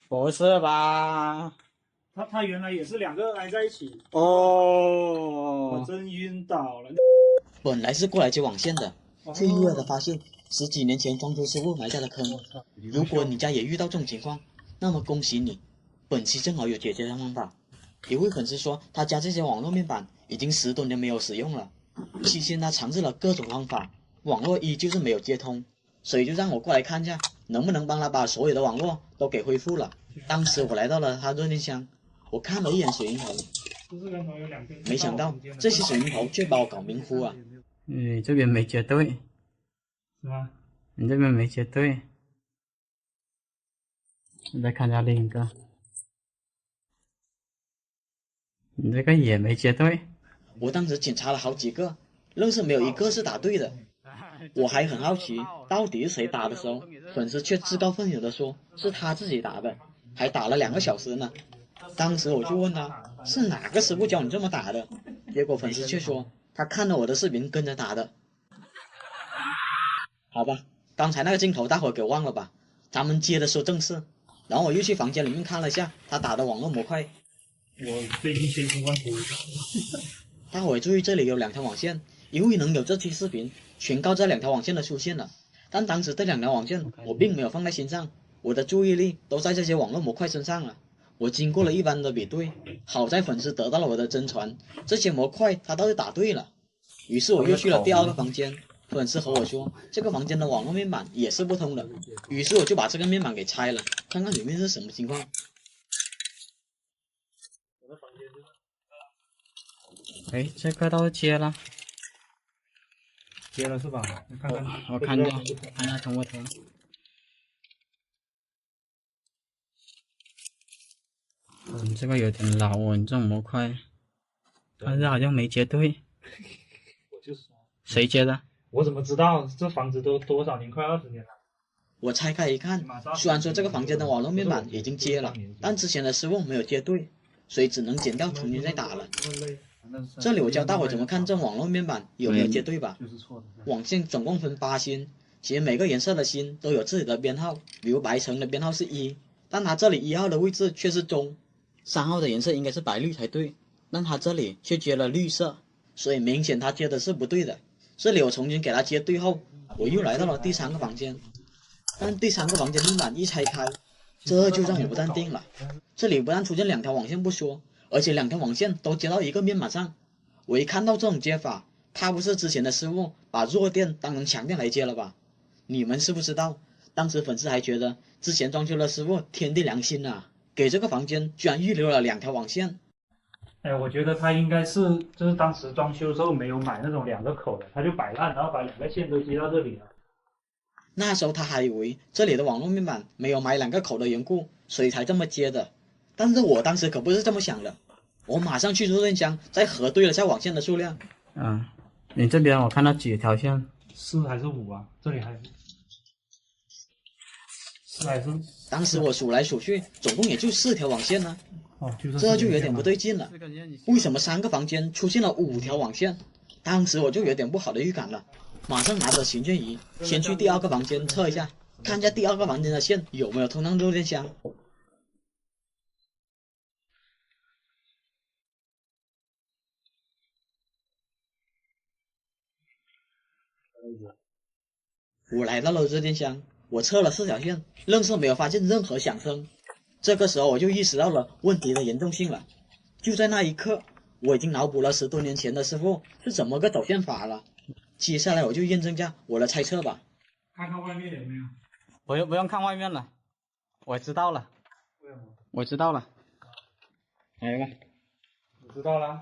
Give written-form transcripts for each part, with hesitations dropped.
不是吧？他原来也是两个挨在一起，我哦，真晕倒了。本来是过来接网线的，却意外的发现10几年前装修师傅埋下的坑。如果你家也遇到这种情况，那么恭喜你，本期正好有解决的方法。一位粉丝说，他家这些网络面板已经10多年没有使用了，期间他尝试了各种方法，网络依旧是没有接通，所以就让我过来看一下，能不能帮他把所有的网络都给恢复了。当时我来到了他热电箱，我看了一眼水龙头，没想到这些水龙头却把我搞迷糊啊！你这边没接对，是吗？你这边没接对。你再看一下另一个，你这个也没接对。我当时检查了好几个，愣是没有一个是打对的。我还很好奇，到底是谁打的时候，粉丝却自告奋勇地说是他自己打的，还打了2个小时呢。当时我就问他是哪个师傅教你这么打的，结果粉丝却说他看了我的视频跟着打的。好吧，刚才那个镜头大伙给忘了吧，咱们接着说正事。然后我又去房间里面看了一下他打的网络模块，我最近千辛万苦。大伙注意，这里有2条网线，因为能有这期视频，全靠这2条网线的出现了。但当时这2条网线我并没有放在心上，我的注意力都在这些网络模块身上了。我经过了一番的比对，好在粉丝得到了我的真传，这些模块他倒是打对了。于是我又去了第2个房间，粉丝和我说这个房间的网络面板也是不通的，于是我就把这个面板给拆了，看看里面是什么情况。哎，这个倒是接了，接了是吧？看看，我看一下，看一下通不通。你这个有点老哦，你这种模块，但是好像没接对。我就说谁接的？我怎么知道这房子都多少年，快20年了。我拆开一看，虽然说这个房间的网络面板已经接了，但之前的失误没有接对，所以只能剪掉重新再打了。这里我教大伙怎么看这网络面板有没有接对吧。网线总共分8芯，其实每个颜色的芯都有自己的编号，比如白橙的编号是1，但它这里1号的位置却是中，3号的颜色应该是白绿才对，但它这里却接了绿色，所以明显它接的是不对的。这里我重新给它接对后，我又来到了第3个房间，但第3个房间面板一拆开，这就让我不淡定了。这里不但出现2条网线不说，而且2条网线都接到一个面板上。我一看到这种接法，怕不是之前的师傅把弱电当成强电来接了吧？你们知不知道？当时粉丝还觉得之前装修的师傅天地良心啊，给这个房间居然预留了2条网线。哎，我觉得他应该是就是当时装修的时候没有买那种2个口的，他就摆烂，然后把2个线都接到这里了。那时候他还以为这里的网络面板没有买2个口的缘故，所以才这么接的。但是我当时可不是这么想的，我马上去热电箱再核对了下网线的数量。你这边我看到几条线？4还是5啊？这里还4还是？当时我数来数去，总共也就4条网线呢。就是这就有点不对劲了，为什么3个房间出现了5条网线？当时我就有点不好的预感了，马上拿着行卷仪，先去第2个房间测一下，看一下第2个房间的线有没有通到热电箱。我来到了热电箱，我测了4条线，愣是没有发现任何响声。这个时候我就意识到了问题的严重性了。就在那一刻，我已经脑补了10多年前的师傅是怎么个走线法了。接下来我就验证一下我的猜测吧。看看外面有没有？不用看外面了，我知道了，我知道了。来吧，我知道了，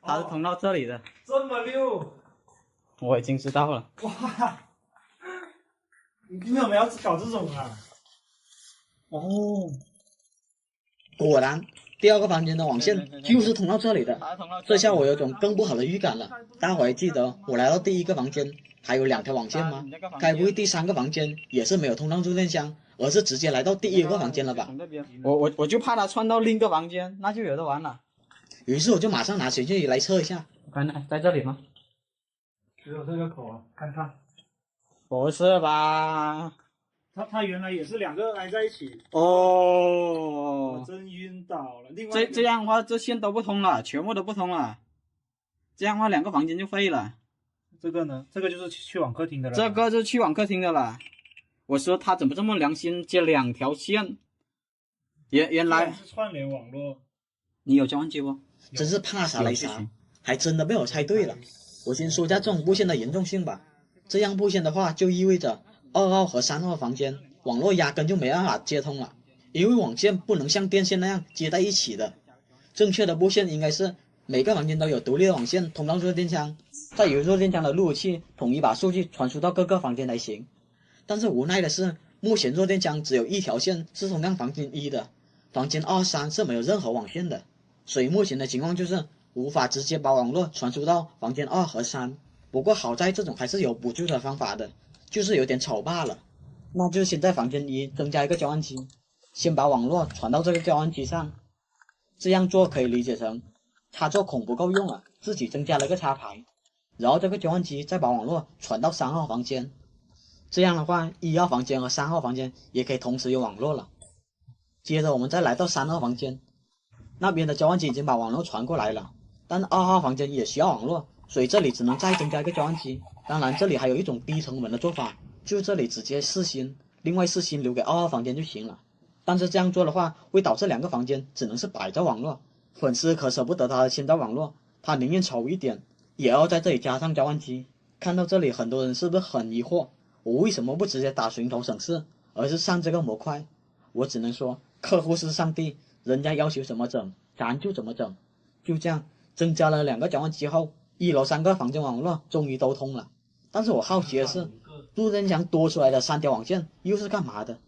它是通到这里的，这么溜！我已经知道了。哇，你为什么要搞这种啊？哦，果然第2个房间的网线就是通到这里的，这下我有种更不好的预感了。大伙还记得我来到第1个房间还有2条网线吗？该不会第3个房间也是没有通到热电箱，而是直接来到第1个房间了吧？我就怕它窜到另一个房间，那就有的玩了。于是我就马上拿水卷仪来测一下。看在这里吗？只有这个口啊，看看。不是吧？它原来也是2个挨在一起。哦。这样的话，这线都不通了，全部都不通了。这样的话，2个房间就废了。这个呢？这个就是去往客厅的了。这个就去往客厅的了。我说他怎么这么良心，接2条线？原来是串联网络。你有交换机不？真是怕啥来啥，还真的被我猜对了。我先说一下这种布线的严重性吧。这样布线的话，就意味着2号和3号房间网络压根就没办法接通了，因为网线不能像电线那样接在一起的。正确的布线应该是每个房间都有独立的网线通到弱电箱，再由弱电箱的路由器统一把数据传输到各个房间才行。但是无奈的是，目前弱电箱只有一条线是通向房间1的，房间2、3是没有任何网线的，所以目前的情况就是无法直接把网络传输到房间2和3。不过好在这种还是有补救的方法的，就是有点丑罢了。那就先在房间1增加一个交换机，先把网络传到这个交换机上。这样做可以理解成插座孔不够用了，自己增加了个插排，然后这个交换机再把网络传到3号房间。这样的话，1号房间和3号房间也可以同时有网络了。接着我们再来到3号房间，那边的交换机已经把网络传过来了，但2号房间也需要网络，所以这里只能再增加一个交换机。当然这里还有一种低成本的做法，就这里直接4芯，另外4芯留给2号房间就行了。但是这样做的话，会导致2个房间只能是摆着网络，粉丝可舍不得他的千兆网络，他宁愿丑一点，也要在这里加上交换机。看到这里，很多人是不是很疑惑，我为什么不直接打寻头省事，而是上这个模块？我只能说，客户是上帝，人家要求怎么整，咱就怎么整。就这样，增加了2个交换机后，1楼3个房间网络终于都通了。但是我好奇的是，路灯墙多出来的3条网线又是干嘛的？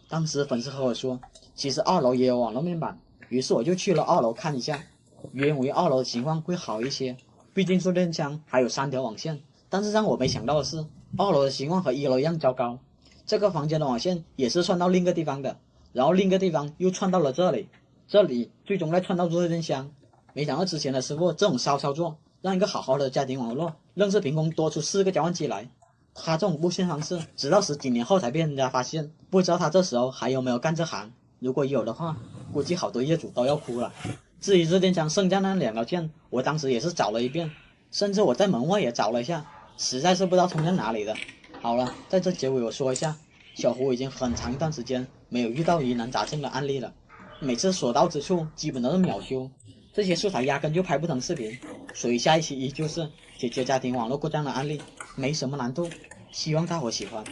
当时粉丝和我说，其实2楼也有网络面板，于是我就去了2楼看一下，原为2楼的情况会好一些，毕竟路灯墙还有3条网线。但是让我没想到的是，2楼的情况和1楼一样糟糕，这个房间的网线也是串到另一个地方的，然后另一个地方又串到了这里，最终再串到弱电箱。没想到之前的师傅这种骚操作，让一个好好的家庭网络，愣是凭空多出4个交换机来。他这种布线方式，直到10几年后才被人家发现，不知道他这时候还有没有干这行。如果有的话，估计好多业主都要哭了。至于热电箱剩下那2条线，我当时也是找了一遍，甚至我在门外也找了一下，实在是不知道通向哪里的。好了，在这结尾我说一下，小胡已经很长一段时间没有遇到疑难杂症的案例了，每次所到之处基本都是秒修，这些素材压根就拍不成视频，所以下一期依旧是解决家庭网络故障的案例，没什么难度，希望大伙喜欢。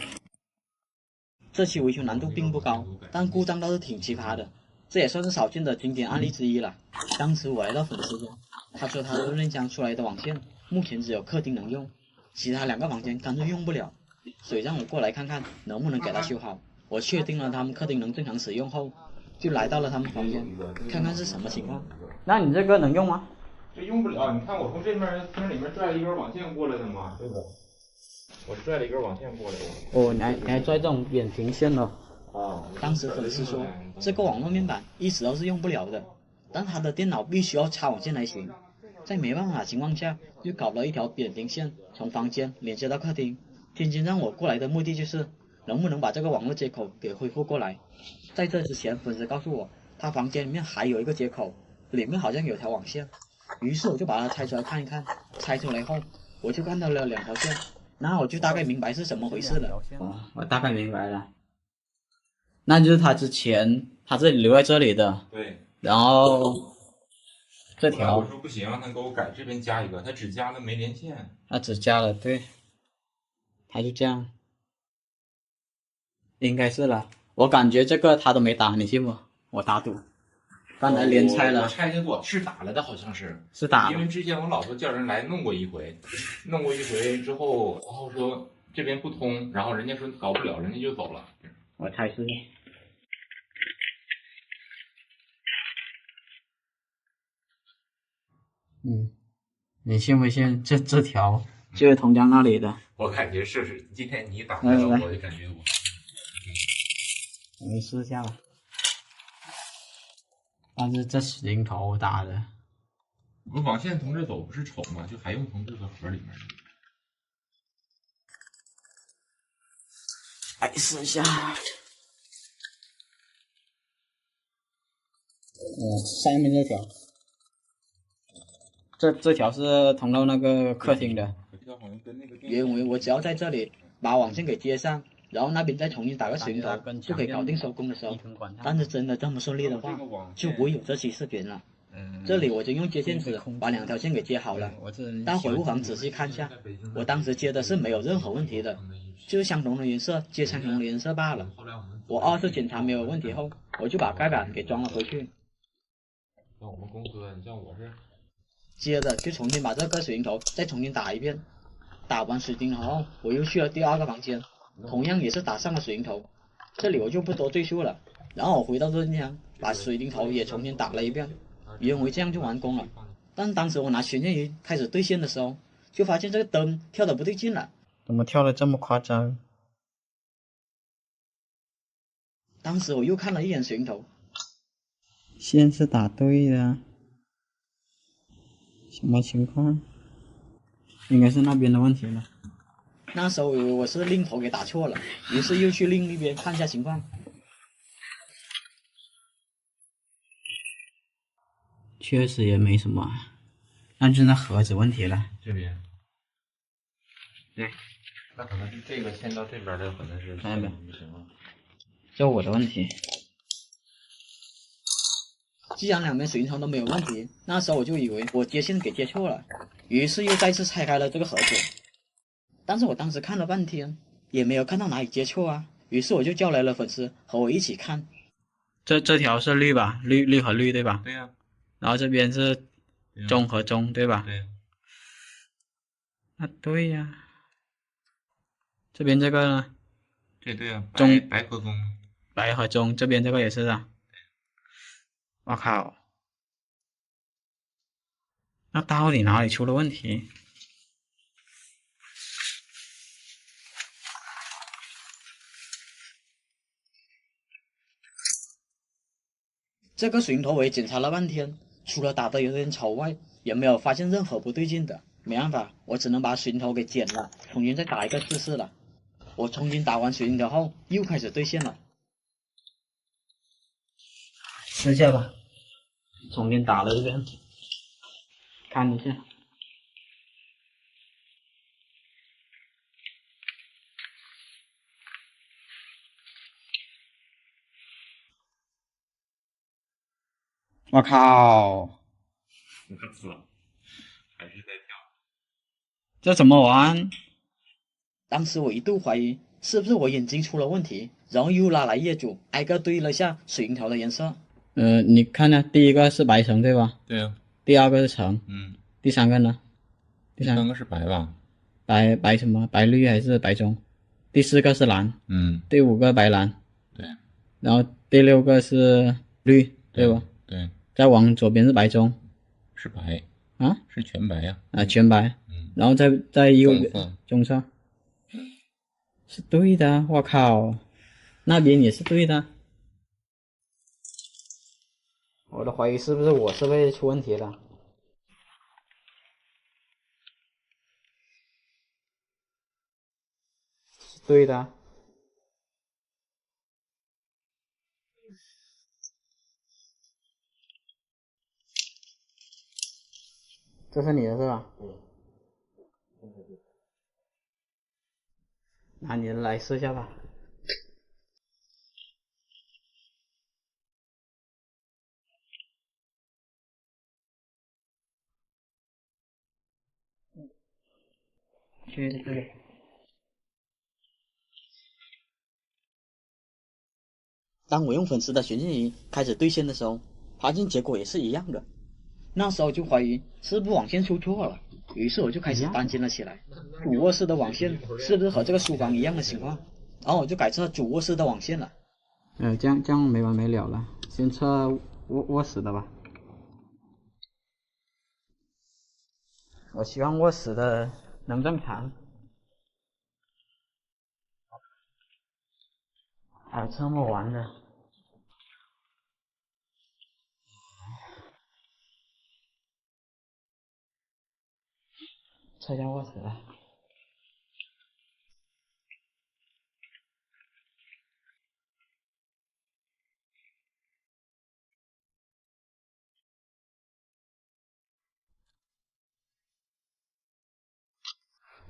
这期维修难度并不高，但故障倒是挺奇葩的，这也算是少见的经典案例之一了。当时我来到粉丝中，他说他热电箱出来的网线目前只有客厅能用，其他2个房间干脆用不了，所以让我过来看看能不能给他修好。我确定了他们客厅能正常使用后，就来到了他们房间，看看是什么情况。那你这个能用吗？这用不了，你看我从这面从里面拽了一根网线过来的嘛，对吧？我拽了一根网线过来的。哦，你还拽这种扁平线的。当时粉丝说，这个网络面板一直都是用不了的，但他的电脑必须要插网线才行。在没办法的情况下，就搞了一条扁平线从房间连接到客厅。天津让我过来的目的就是能不能把这个网络接口给恢复过来。在这之前，粉丝告诉我他房间里面还有一个接口，里面好像有条网线，于是我就把它拆出来看一看。拆出来后，我就看到了2条线，然后我就大概明白是怎么回事了。哦，我大概明白了，那就是他之前他这里留在这里的，对，然后这条我说不行，他给我改这边加一个，他只加了没连线，他只加了，对，他就这样，应该是了。我感觉这个他都没打，你信不？我打赌，刚才连拆了，我拆的过是打了的，好像是打了，因为之前我老婆叫人来弄过一回，之后，然后说这边不通，然后人家说搞不了，人家就走了。我猜是。你信不信这条就是同江那里的？我感觉是今天你打开了，我就感觉我们试一下吧。但是这10头打的，我网线从这走不是丑吗？就还用从这个盒里面。来试一下。上面这条，这条是通到那个客厅的。原为我只要在这里把网线给接上，然后那边再重新打个水龙头就可以搞定收工的时候。但是真的这么顺利的话，就不会有这期视频了。这里我就用接线纸把2条线给接好了，但回不妨仔细看下，我当时接的是没有任何问题的，就是相同的颜色接相同的颜色罢了。我2次检查没有问题后，我就把盖板给装了回去。像我们公司，你像我是，接着就重新把这个水龙头再重新打一遍。打完水龙头后，我又去了第2个房间，同样也是打上了水龙头。这里我就不多赘述了。然后我回到热箱，把水龙头也重新打了一遍，以为这样就完工了。但当时我拿旋键仪开始对线的时候，就发现这个灯跳的不对劲了。怎么跳的这么夸张？当时我又看了一眼水龙头，线是打对的，什么情况？应该是那边的问题了。那时候我以为我是另头给打错了，于是又去另一边看一下情况。确实也没什么，但是那盒子问题了。这边，对，那可能是这个牵到这边的，可能是看见没？什么？就我的问题。既然2边水龙头都没有问题，那时候我就以为我接线给接错了，于是又再次拆开了这个盒子。但是我当时看了半天，也没有看到哪里接错啊，于是我就叫来了粉丝和我一起看。这条是绿吧？绿和绿对吧？对呀。然后这边是中和中对吧？对。那对呀。这边这个呢？这对呀，中白和中。白和中，这边这个也是啊。我靠！那到底哪里出了问题？这个水龙头我也检查了半天，除了打得有点丑外，也没有发现任何不对劲的。没办法，我只能把水龙头给剪了，重新再打一个试试了。我重新打完水龙头后，又开始对线了。试下吧，重新打了一遍，看一下。我靠！我死了，还是在跳。这怎么玩？当时我一度怀疑是不是我眼睛出了问题，然后又拉来业主挨个对了下水龙头的颜色。你看呢？第一个是白橙对吧？对呀。第2个是橙。第3个呢？第3个是白吧？白什么？白绿还是白棕？第4个是蓝。第5个白蓝。对。然后第6个是绿，对吧？对。再往左边是白棕。是白。啊？是全白呀。全白。然后再右边棕色。是对的，我靠，那边也是对的。我的怀疑是不是我设备出问题了？是对的。这是你的是吧？那你来试一下吧。去这里。当我用粉丝的旋键仪开始对线的时候，发现结果也是一样的。那时候就怀疑是不是网线出错了，于是我就开始担心了起来，主卧室的网线是不是和这个书房一样的情况？然后我就改测主卧室的网线了。这样没完没了了，先测卧室的吧。我希望卧室的能正常。还有这么玩的？测一下卧室的。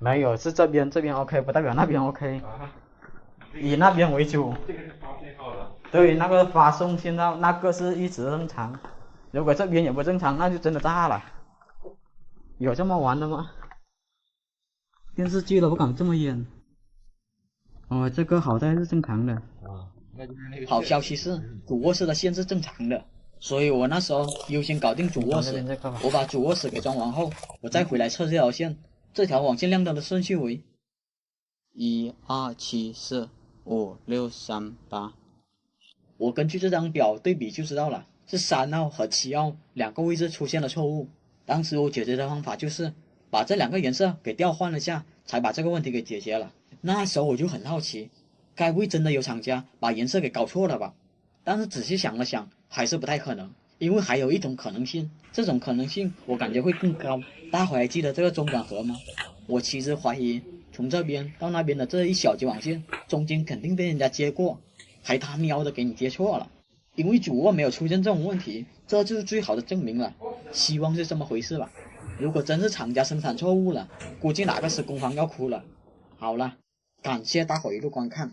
没有，是这边 OK， 不代表那边 OK，以那边为主。这个是发信号的。对，那个发送信号那个是一直正常，如果这边也不正常，那就真的炸了。有这么玩的吗？电视剧都不敢这么演。哦，这个好在是正常的。那就是那个。好消息是，主卧室的线是正常的，所以我那时候优先搞定主卧室。我把主卧室给装完后，我再回来测这条线。这条网线亮灯的顺序为1、2、7、4、5、6、3、8。我根据这张表对比就知道了，是3号和7号两个位置出现了错误。当时我解决的方法就是把这两个颜色给调换了下，才把这个问题给解决了。那时候我就很好奇，该不会真的有厂家把颜色给搞错了吧？但是仔细想了想，还是不太可能，因为还有一种可能性，这种可能性我感觉会更高。大伙还记得这个中转盒吗？我其实怀疑从这边到那边的这一小节网线中间肯定被人家接过，还他喵的给你接错了。因为主卧没有出现这种问题，这就是最好的证明了，希望是这么回事吧。如果真是厂家生产错误了，估计哪个施工方要哭了。好了，感谢大伙一路观看。